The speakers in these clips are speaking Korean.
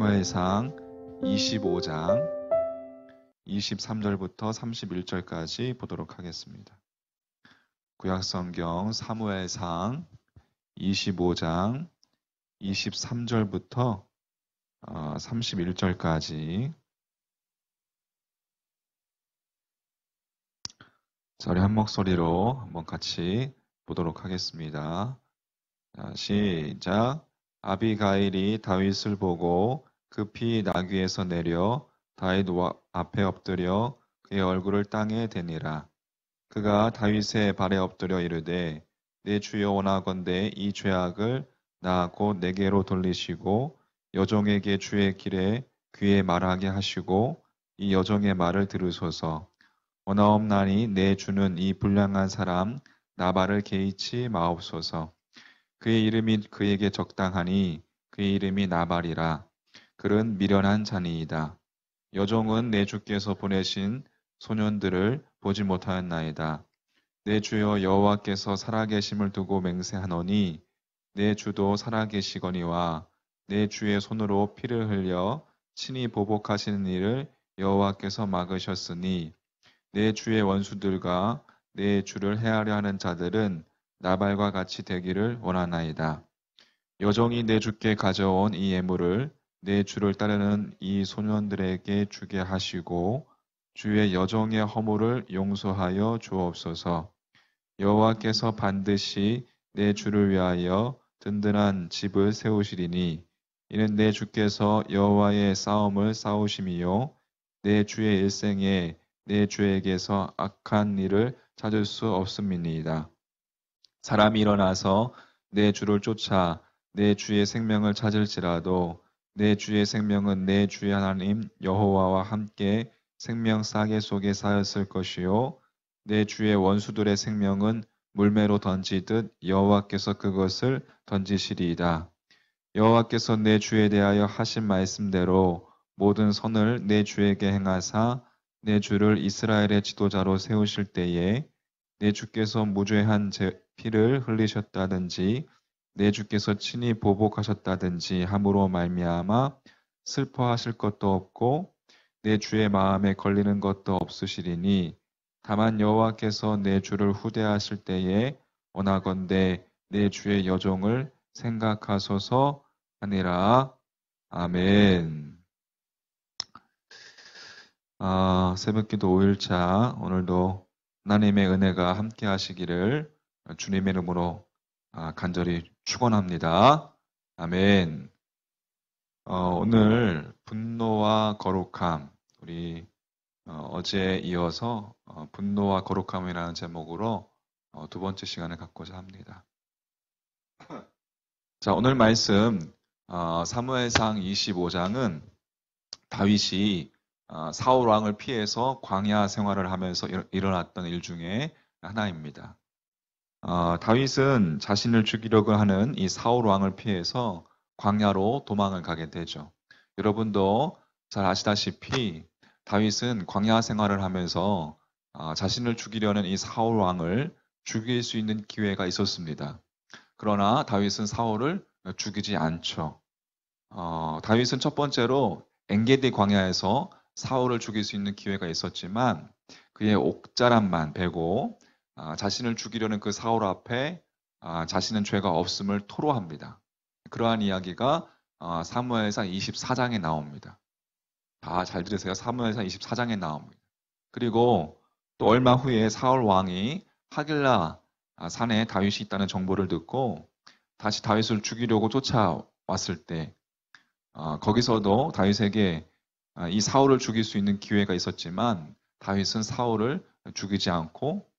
사무엘상 25장 23절부터 31절까지 보도록 하겠습니다. 구약성경 사무엘상 25장 23절부터 31절까지 저희 한 목소리로 한번 같이 보도록 하겠습니다. 자, 시작. 아비가일이 다윗을 보고 급히 나귀에서 내려 다윗 앞에 엎드려 그의 얼굴을 땅에 대니라. 그가 다윗의 발에 엎드려 이르되 내 주여 원하건대 이 죄악을 나 곧 내게로 돌리시고 여종에게 주의 길에 귀에 말하게 하시고 이 여종의 말을 들으소서. 원하옵나니 내 주는 이 불량한 사람 나발을 개의치 마옵소서. 그의 이름이 그에게 적당하니 그의 이름이 나발이라. 그는 미련한 자니이다. 여종은 내 주께서 보내신 소년들을 보지 못하였나이다. 내 주여 여호와께서 살아계심을 두고 맹세하노니 내 주도 살아계시거니와 내 주의 손으로 피를 흘려 친히 보복하시는 일을 여호와께서 막으셨으니 내 주의 원수들과 내 주를 해하려 하는 자들은 나발과 같이 되기를 원하나이다. 여종이 내 주께 가져온 이 예물을 내 주를 따르는 이 소년들에게 주게 하시고 주의 여종의 허물을 용서하여 주옵소서. 여호와께서 반드시 내 주를 위하여 든든한 집을 세우시리니 이는 내 주께서 여호와의 싸움을 싸우심이요 내 주의 일생에 내 주에게서 악한 일을 찾을 수 없음이니이다. 사람이 일어나서 내 주를 쫓아 내 주의 생명을 찾을지라도 내 주의 생명은 내 주의 하나님 여호와와 함께 생명 싸개 속에 쌓였을 것이요 내 주의 원수들의 생명은 물매로 던지듯 여호와께서 그것을 던지시리이다. 여호와께서 내 주에 대하여 하신 말씀대로 모든 선을 내 주에게 행하사 내 주를 이스라엘의 지도자로 세우실 때에 내 주께서 무죄한 피를 흘리셨다든지 내 주께서 친히 보복하셨다든지 함으로 말미암아 슬퍼하실 것도 없고 내 주의 마음에 걸리는 것도 없으시리니 다만 여호와께서 내 주를 후대하실 때에 원하건대 내 주의 여종을 생각하소서 하니라. 아멘. 새벽기도 5일차 오늘도 하나님의 은혜가 함께 하시기를 주님의 이름으로 간절히 축원합니다. 아멘. 오늘 분노와 거룩함, 우리 어제에 이어서 분노와 거룩함이라는 제목으로 두 번째 시간을 갖고자 합니다. 자, 오늘 말씀 사무엘상 25장은 다윗이 사울 왕을 피해서 광야 생활을 하면서 일어났던 일 중에 하나입니다. 다윗은 자신을 죽이려고 하는 이 사울 왕을 피해서 광야로 도망을 가게 되죠. 여러분도 잘 아시다시피 다윗은 광야 생활을 하면서 자신을 죽이려는 이 사울 왕을 죽일 수 있는 기회가 있었습니다. 그러나 다윗은 사울을 죽이지 않죠. 다윗은 첫 번째로 엔게디 광야에서 사울을 죽일 수 있는 기회가 있었지만 그의 옥자람만 베고 자신을 죽이려는 그 사울 앞에 자신은 죄가 없음을 토로합니다. 그러한 이야기가 사무엘상 24장에 나옵니다. 다 잘 들으세요. 사무엘상 24장에 나옵니다. 그리고 또 얼마 후에 사울 왕이 하길라 산에 다윗이 있다는 정보를 듣고 다시 다윗을 죽이려고 쫓아왔을 때 거기서도 다윗에게 이 사울을 죽일 수 있는 기회가 있었지만 다윗은 사울을 죽이지 않고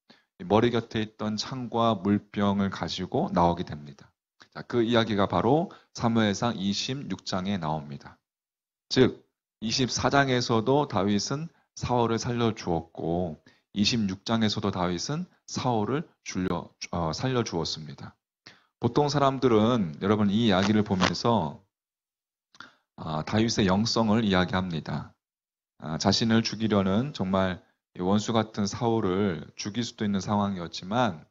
머리 곁에 있던 창과 물병을 가지고 나오게 됩니다. 자, 그 이야기가 바로 사무엘상 26장에 나옵니다. 즉 24장에서도 다윗은 사울을 살려주었고 26장에서도 다윗은 사울을 살려주었습니다. 보통 사람들은 여러분 이 이야기를 보면서 다윗의 영성을 이야기합니다. 자신을 죽이려는 정말 원수 같은 사울을 죽일 수도 있는 상황이었지만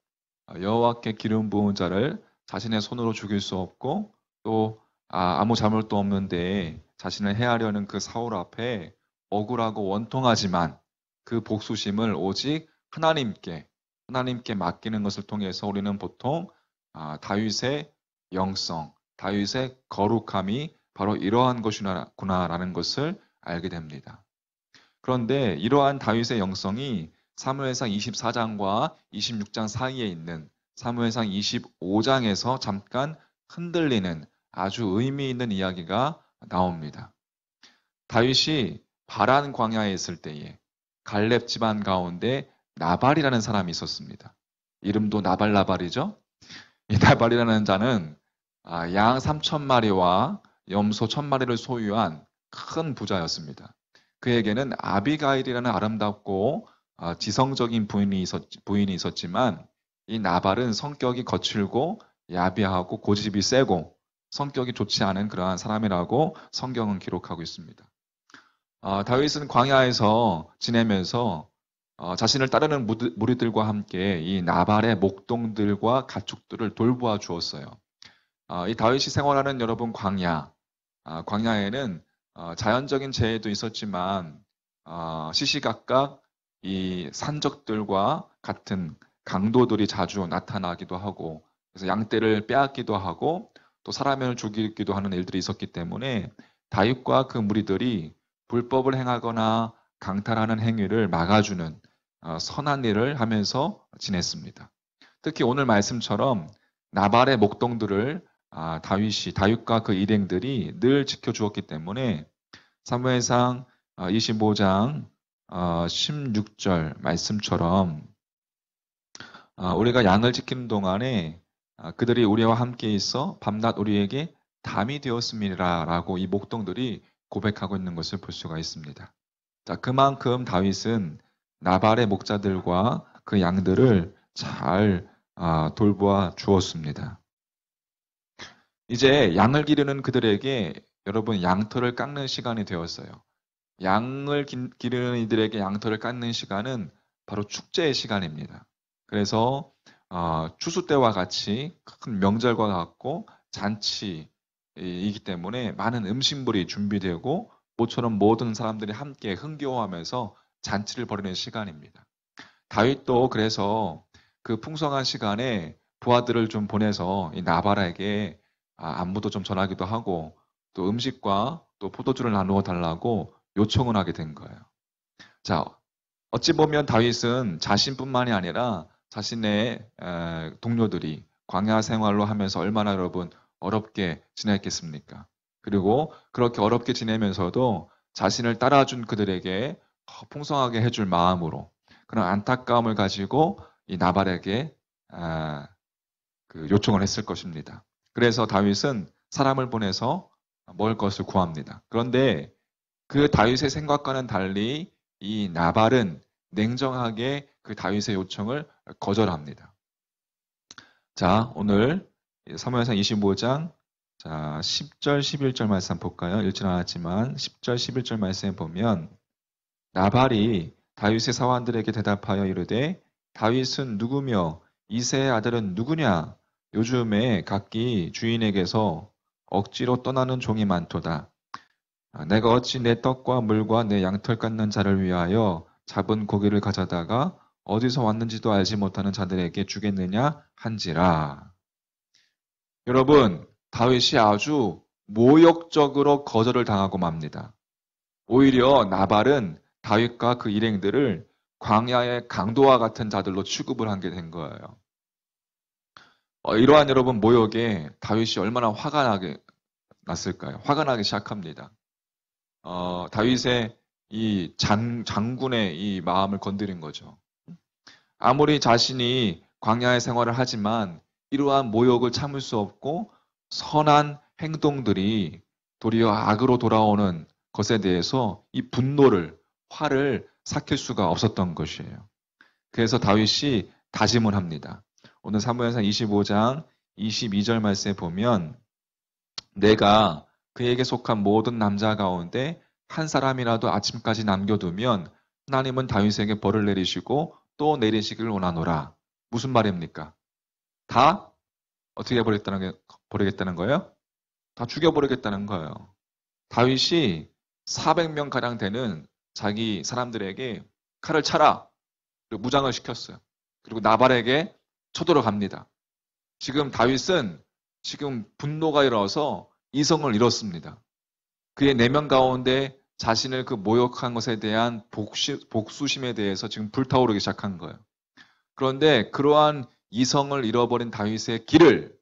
여호와께 기름 부은 자를 자신의 손으로 죽일 수 없고 또 아무 잘못도 없는데 자신을 해하려는 그 사울 앞에 억울하고 원통하지만 그 복수심을 오직 하나님께 맡기는 것을 통해서 우리는 보통 다윗의 영성, 다윗의 거룩함이 바로 이러한 것이구나라는 것을 알게 됩니다. 그런데 이러한 다윗의 영성이 사무엘상 24장과 26장 사이에 있는 사무엘상 25장에서 잠깐 흔들리는 아주 의미 있는 이야기가 나옵니다. 다윗이 바란 광야에 있을 때에 갈렙 집안 가운데 나발이라는 사람이 있었습니다. 이름도 나발이죠. 이 나발이라는 자는 양 3,000마리와 염소 1,000마리를 소유한 큰 부자였습니다. 그에게는 아비가일이라는 아름답고 지성적인 부인이 있었지만 이 나발은 성격이 거칠고 야비하고 고집이 세고 성격이 좋지 않은 그러한 사람이라고 성경은 기록하고 있습니다. 다윗은 광야에서 지내면서 자신을 따르는 무리들과 함께 이 나발의 목동들과 가축들을 돌보아 주었어요. 이 다윗이 생활하는 여러분 광야에는 자연적인 재해도 있었지만 시시각각 이 산적들과 같은 강도들이 자주 나타나기도 하고 그래서 양떼를 빼앗기도 하고 또 사람을 죽이기도 하는 일들이 있었기 때문에 다윗과 그 무리들이 불법을 행하거나 강탈하는 행위를 막아주는 선한 일을 하면서 지냈습니다. 특히 오늘 말씀처럼 나발의 목동들을 다윗과 그 일행들이 늘 지켜주었기 때문에 사무엘상 25장 16절 말씀처럼 우리가 양을 지키는 동안에 그들이 우리와 함께 있어 밤낮 우리에게 담이 되었습니다 라고 이 목동들이 고백하고 있는 것을 볼 수가 있습니다. 자, 그만큼 다윗은 나발의 목자들과 그 양들을 잘 돌보아 주었습니다. 이제 양을 기르는 그들에게 여러분 양털을 깎는 시간이 되었어요. 양을 기르는 이들에게 양털을 깎는 시간은 바로 축제의 시간입니다. 그래서 추수 때와 같이 큰 명절과 같고 잔치이기 때문에 많은 음식물이 준비되고 모처럼 모든 사람들이 함께 흥겨워하면서 잔치를 벌이는 시간입니다. 다윗도 그래서 그 풍성한 시간에 부하들을 좀 보내서 이 나발에게 안부도 좀 전하기도 하고 또 음식과 또 포도주를 나누어 달라고 요청을 하게 된 거예요. 자, 어찌 보면 다윗은 자신뿐만이 아니라 자신의 동료들이 광야 생활로 하면서 얼마나 여러분 어렵게 지냈겠습니까? 그리고 그렇게 어렵게 지내면서도 자신을 따라준 그들에게 풍성하게 해줄 마음으로 그런 안타까움을 가지고 이 나발에게 그 요청을 했을 것입니다. 그래서 다윗은 사람을 보내서 먹을 것을 구합니다. 그런데 그 다윗의 생각과는 달리 이 나발은 냉정하게 그 다윗의 요청을 거절합니다. 자, 오늘 사무엘상 25장 10절, 11절 말씀 볼까요? 읽지는 않았지만 10절, 11절 말씀에 보면 나발이 다윗의 사환들에게 대답하여 이르되 다윗은 누구며 이새의 아들은 누구냐? 요즘에 각기 주인에게서 억지로 떠나는 종이 많도다. 내가 어찌 내 떡과 물과 내 양털 깎는 자를 위하여 잡은 고기를 가져다가 어디서 왔는지도 알지 못하는 자들에게 주겠느냐 한지라. 여러분, 다윗이 아주 모욕적으로 거절을 당하고 맙니다. 오히려 나발은 다윗과 그 일행들을 광야의 강도와 같은 자들로 취급을 하게 된 거예요. 이러한 여러분 모욕에 다윗이 얼마나 화가 나게 났을까요? 화가 나기 시작합니다. 다윗의 이 장군의 이 마음을 건드린 거죠. 아무리 자신이 광야의 생활을 하지만 이러한 모욕을 참을 수 없고 선한 행동들이 도리어 악으로 돌아오는 것에 대해서 이 분노를, 화를 삭힐 수가 없었던 것이에요. 그래서 다윗이 다짐을 합니다. 오늘 사무엘상 25장 22절 말씀에 보면 내가 그에게 속한 모든 남자 가운데 한 사람이라도 아침까지 남겨두면 하나님은 다윗에게 벌을 내리시고 또 내리시길 원하노라. 무슨 말입니까? 다 어떻게 버리겠다는 거예요? 다 죽여버리겠다는 거예요. 다윗이 400명 가량 되는 자기 사람들에게 칼을 차라, 그리고 무장을 시켰어요. 그리고 나발에게 쳐들어갑니다. 지금 다윗은 지금 분노가 일어서 이성을 잃었습니다. 그의 내면 가운데 자신을 그 모욕한 것에 대한 복수심에 대해서 지금 불타오르기 시작한 거예요. 그런데 그러한 이성을 잃어버린 다윗의 길을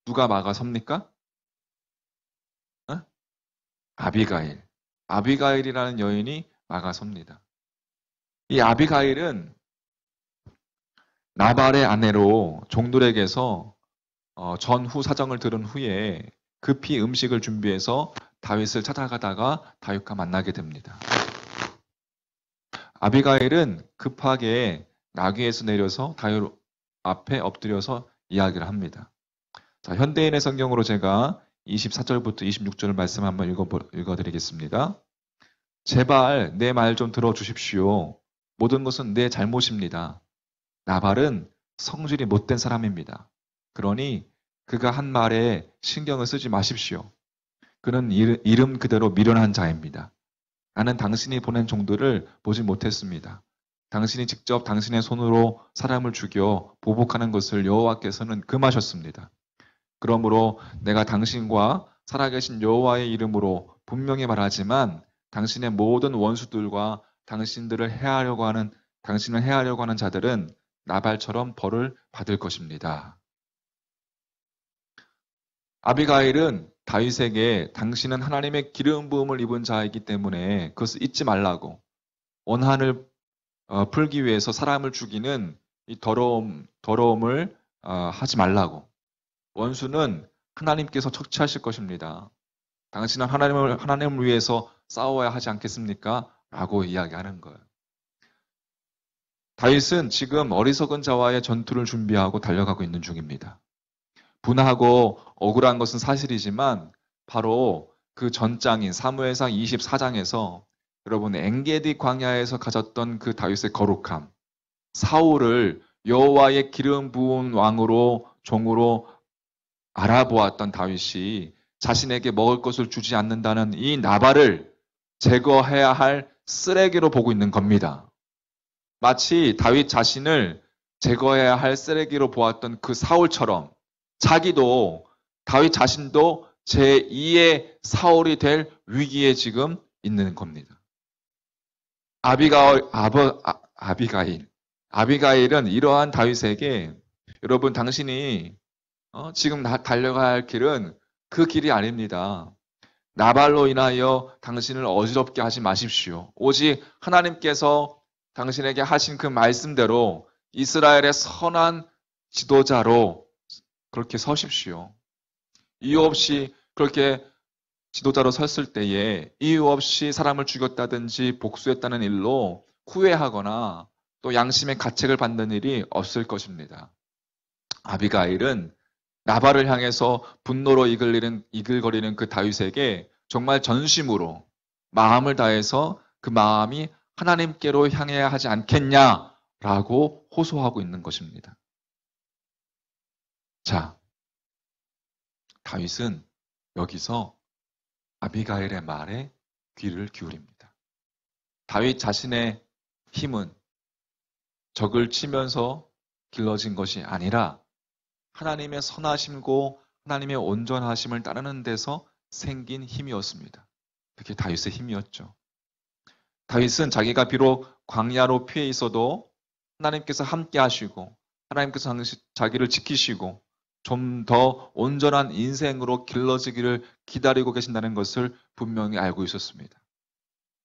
누가 막아섭니까? 아비가일. 아비가일이라는 여인이 막아섭니다. 이 아비가일은 나발의 아내로 종들에게서 전후 사정을 들은 후에 급히 음식을 준비해서 다윗을 찾아가다가 다윗과 만나게 됩니다. 아비가일은 급하게 나귀에서 내려서 다윗 앞에 엎드려서 이야기를 합니다. 자, 현대인의 성경으로 제가 24절부터 26절 말씀 한번 읽어드리겠습니다. 제발 내 말 좀 들어주십시오. 모든 것은 내 잘못입니다. 나발은 성질이 못된 사람입니다. 그러니 그가 한 말에 신경을 쓰지 마십시오. 그는 이름 그대로 미련한 자입니다. 나는 당신이 보낸 종들을 보지 못했습니다. 당신이 직접 당신의 손으로 사람을 죽여 보복하는 것을 여호와께서는 금하셨습니다. 그러므로 내가 당신과 살아계신 여호와의 이름으로 분명히 말하지만 당신의 모든 원수들과 당신을 해하려고 하는 자들은 나발처럼 벌을 받을 것입니다. 아비가일은 다윗에게 당신은 하나님의 기름 부음을 입은 자이기 때문에 그것을 잊지 말라고, 원한을 풀기 위해서 사람을 죽이는 이 더러움을 하지 말라고, 원수는 하나님께서 처치하실 것입니다. 당신은 하나님을 위해서 싸워야 하지 않겠습니까? 라고 이야기하는 거예요. 다윗은 지금 어리석은 자와의 전투를 준비하고 달려가고 있는 중입니다. 분하고 억울한 것은 사실이지만 바로 그 전장인 사무엘상 24장에서 여러분 엔게디 광야에서 가졌던 그 다윗의 거룩함, 사울을 여호와의 기름 부은 왕으로 종으로 알아보았던 다윗이 자신에게 먹을 것을 주지 않는다는 이 나발을 제거해야 할 쓰레기로 보고 있는 겁니다. 마치 다윗 자신을 제거해야 할 쓰레기로 보았던 그 사울처럼 자기도, 다윗 자신도 제2의 사울이 될 위기에 지금 있는 겁니다. 아비가일은 이러한 다윗에게 여러분 당신이 지금 달려가야 할 길은 그 길이 아닙니다. 나발로 인하여 당신을 어지럽게 하지 마십시오. 오직 하나님께서 당신에게 하신 그 말씀대로 이스라엘의 선한 지도자로 그렇게 서십시오. 이유 없이 그렇게 지도자로 섰을 때에 이유 없이 사람을 죽였다든지 복수했다는 일로 후회하거나 또 양심의 가책을 받는 일이 없을 것입니다. 아비가일은 나발을 향해서 분노로 이글거리는 그 다윗에게 정말 전심으로 마음을 다해서 그 마음이 하나님께로 향해야 하지 않겠냐라고 호소하고 있는 것입니다. 자, 다윗은 여기서 아비가일의 말에 귀를 기울입니다. 다윗 자신의 힘은 적을 치면서 길러진 것이 아니라 하나님의 선하심고 하나님의 온전하심을 따르는 데서 생긴 힘이었습니다. 그게 다윗의 힘이었죠. 다윗은 자기가 비록 광야로 피해 있어도 하나님께서 함께 하시고 하나님께서 자기를 지키시고 좀 더 온전한 인생으로 길러지기를 기다리고 계신다는 것을 분명히 알고 있었습니다.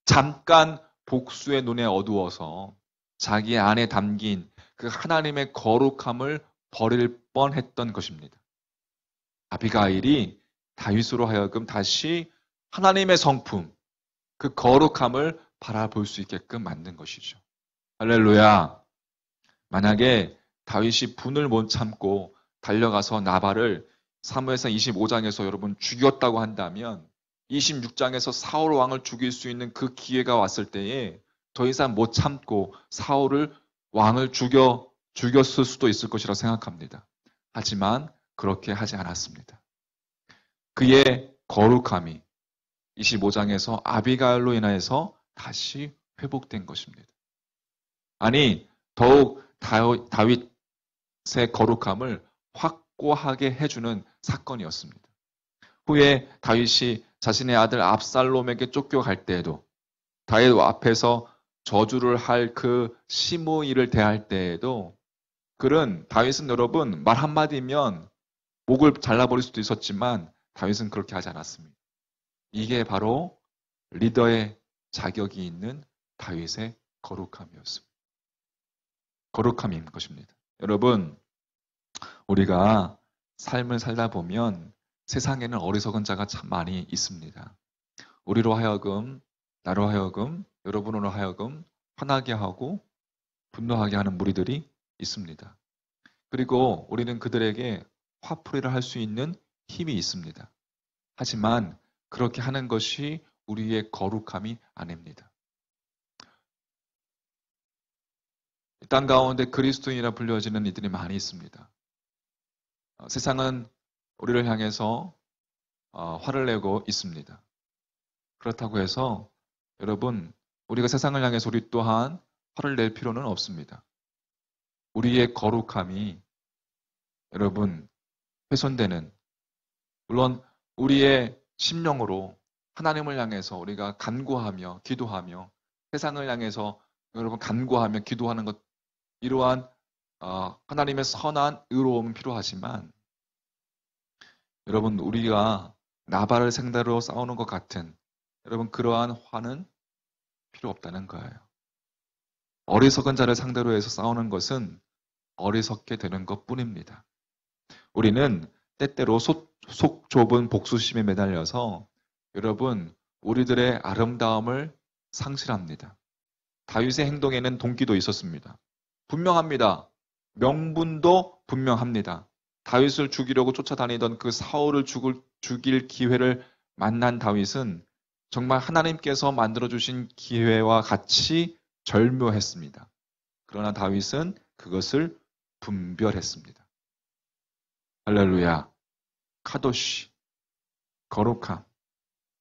잠깐 복수의 눈에 어두워서 자기 안에 담긴 그 하나님의 거룩함을 버릴 뻔했던 것입니다. 아비가일이 다윗으로 하여금 다시 하나님의 성품, 그 거룩함을 바라볼 수 있게끔 만든 것이죠. 할렐루야. 만약에 다윗이 분을 못 참고 달려가서 나발을 사무엘상 25장에서 여러분 죽였다고 한다면 26장에서 사울 왕을 죽일 수 있는 그 기회가 왔을 때에 더 이상 못 참고 사울을 왕을 죽였을 수도 있을 것이라고 생각합니다. 하지만 그렇게 하지 않았습니다. 그의 거룩함이 25장에서 아비가일로 인하여서 다시 회복된 것입니다. 아니, 더욱 다윗의 거룩함을 확고하게 해주는 사건이었습니다. 후에 다윗이 자신의 아들 압살롬에게 쫓겨갈 때에도, 다윗 앞에서 저주를 할 그 시므이를 대할 때에도, 다윗은 여러분 말 한마디면 목을 잘라버릴 수도 있었지만 다윗은 그렇게 하지 않았습니다. 이게 바로 리더의 자격이 있는 다윗의 거룩함이었습니다. 거룩함인 것입니다. 여러분, 우리가 삶을 살다 보면 세상에는 어리석은 자가 참 많이 있습니다. 우리로 하여금, 나로 하여금, 여러분으로 하여금 화나게 하고 분노하게 하는 무리들이 있습니다. 그리고 우리는 그들에게 화풀이를 할 수 있는 힘이 있습니다. 하지만 그렇게 하는 것이 우리의 거룩함이 아닙니다. 땅 가운데 그리스도인이라 불려지는 이들이 많이 있습니다. 세상은 우리를 향해서 화를 내고 있습니다. 그렇다고 해서 여러분, 우리가 세상을 향해서 우리 또한 화를 낼 필요는 없습니다. 우리의 거룩함이 여러분 훼손되는, 물론 우리의 심령으로 하나님을 향해서 우리가 간구하며 기도하며 세상을 향해서 여러분 간구하며 기도하는 것, 이러한 하나님의 선한 의로움은 필요하지만 여러분, 우리가 나발을 상대로 싸우는 것 같은 여러분 그러한 화는 필요 없다는 거예요. 어리석은 자를 상대로 해서 싸우는 것은 어리석게 되는 것뿐입니다. 우리는 때때로 속 좁은 복수심에 매달려서 여러분 우리들의 아름다움을 상실합니다. 다윗의 행동에는 동기도 있었습니다. 분명합니다. 명분도 분명합니다. 다윗을 죽이려고 쫓아다니던 그 사울을 죽일 기회를 만난 다윗은 정말 하나님께서 만들어주신 기회와 같이 절묘했습니다. 그러나 다윗은 그것을 분별했습니다. 할렐루야. 카도시, 거룩함,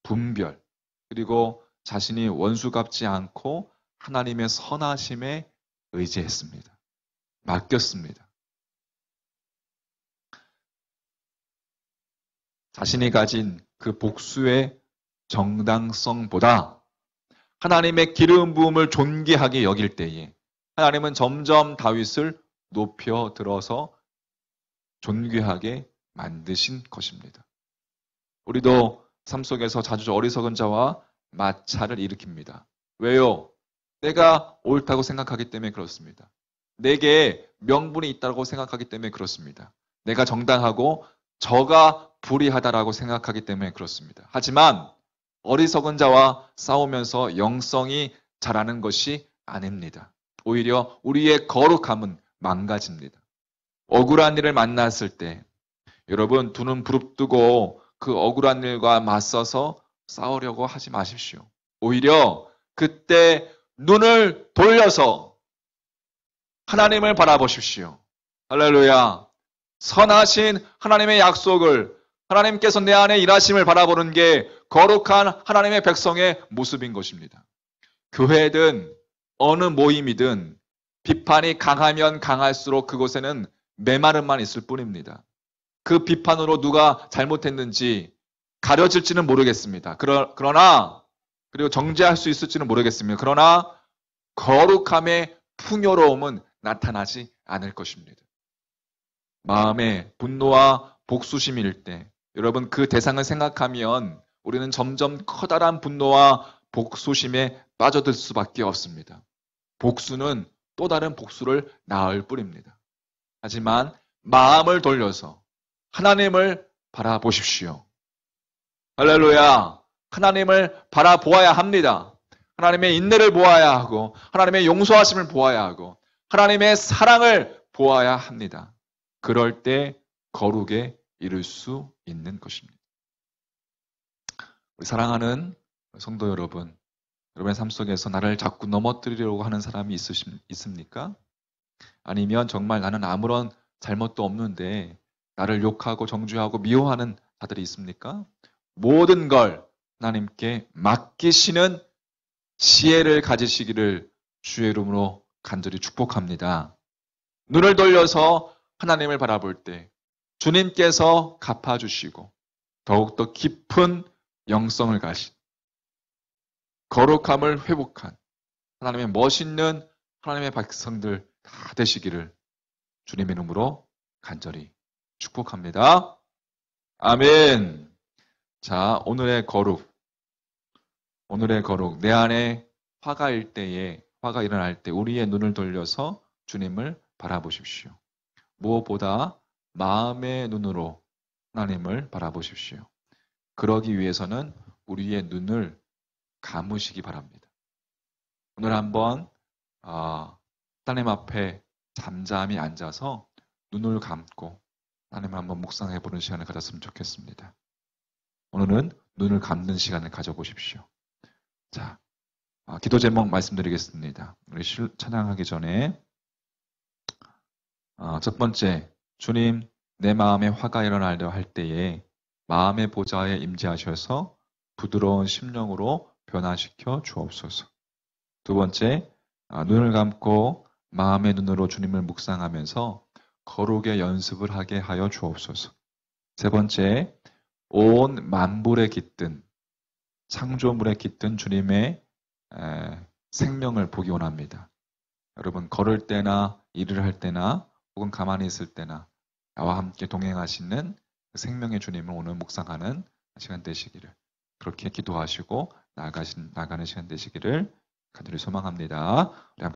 분별, 그리고 자신이 원수 갚지 않고 하나님의 선하심에 의지했습니다. 맡겼습니다. 자신이 가진 그 복수의 정당성보다 하나님의 기름 부음을 존귀하게 여길 때에 하나님은 점점 다윗을 높여 들어서 존귀하게 만드신 것입니다. 우리도 삶 속에서 자주 어리석은 자와 마찰을 일으킵니다. 왜요? 내가 옳다고 생각하기 때문에 그렇습니다. 내게 명분이 있다고 생각하기 때문에 그렇습니다. 내가 정당하고 저가 불의하다라고 생각하기 때문에 그렇습니다. 하지만 어리석은 자와 싸우면서 영성이 자라는 것이 아닙니다. 오히려 우리의 거룩함은 망가집니다. 억울한 일을 만났을 때 여러분 두 눈 부릅뜨고 그 억울한 일과 맞서서 싸우려고 하지 마십시오. 오히려 그때 눈을 돌려서 하나님을 바라보십시오. 할렐루야. 선하신 하나님의 약속을, 하나님께서 내 안에 일하심을 바라보는 게 거룩한 하나님의 백성의 모습인 것입니다. 교회든 어느 모임이든 비판이 강하면 강할수록 그곳에는 메마름만 있을 뿐입니다. 그 비판으로 누가 잘못했는지 가려질지는 모르겠습니다. 그러나 그리고 정죄할 수 있을지는 모르겠습니다. 그러나 거룩함의 풍요로움은 나타나지 않을 것입니다. 마음에 분노와 복수심일 때 여러분 그 대상을 생각하면 우리는 점점 커다란 분노와 복수심에 빠져들 수밖에 없습니다. 복수는 또 다른 복수를 낳을 뿐입니다. 하지만 마음을 돌려서 하나님을 바라보십시오. 할렐루야. 하나님을 바라보아야 합니다. 하나님의 인내를 보아야 하고 하나님의 용서하심을 보아야 하고 하나님의 사랑을 보아야 합니다. 그럴 때 거룩에 이를 수 있는 것입니다. 우리 사랑하는 성도 여러분, 여러분의 삶 속에서 나를 자꾸 넘어뜨리려고 하는 사람이 있습니까? 아니면 정말 나는 아무런 잘못도 없는데 나를 욕하고 정죄하고 미워하는 자들이 있습니까? 모든 걸 하나님께 맡기시는 지혜를 가지시기를 주의 이름으로 간절히 축복합니다. 눈을 돌려서 하나님을 바라볼 때 주님께서 갚아주시고 더욱더 깊은 영성을 가신 거룩함을 회복한 하나님의 멋있는 하나님의 백성들 다 되시기를 주님의 이름으로 간절히 축복합니다. 아멘. 자, 오늘의 거룩. 내 안에 화가 일어날 때 우리의 눈을 돌려서 주님을 바라보십시오. 무엇보다 마음의 눈으로 하나님을 바라보십시오. 그러기 위해서는 우리의 눈을 감으시기 바랍니다. 오늘 한번 하나님 앞에 잠잠히 앉아서 눈을 감고 하나님을 한번 묵상해 보는 시간을 가졌으면 좋겠습니다. 오늘은 눈을 감는 시간을 가져보십시오. 자, 기도 제목 말씀드리겠습니다. 우리 찬양하기 전에 첫 번째, 주님, 내 마음에 화가 일어나려 할 때에 마음의 보좌에 임재하셔서 부드러운 심령으로 변화시켜 주옵소서. 두 번째, 눈을 감고 마음의 눈으로 주님을 묵상하면서 거룩의 연습을 하게 하여 주옵소서. 세 번째, 온 만물에 깃든 창조물에 깃든 주님의 생명을 보기 원합니다. 여러분, 걸을 때나 일을 할 때나 혹은 가만히 있을 때나 나와 함께 동행하시는 생명의 주님을 오늘 묵상하는 시간 되시기를, 그렇게 기도하시고 나가는 시간 되시기를 간절히 소망합니다. 우리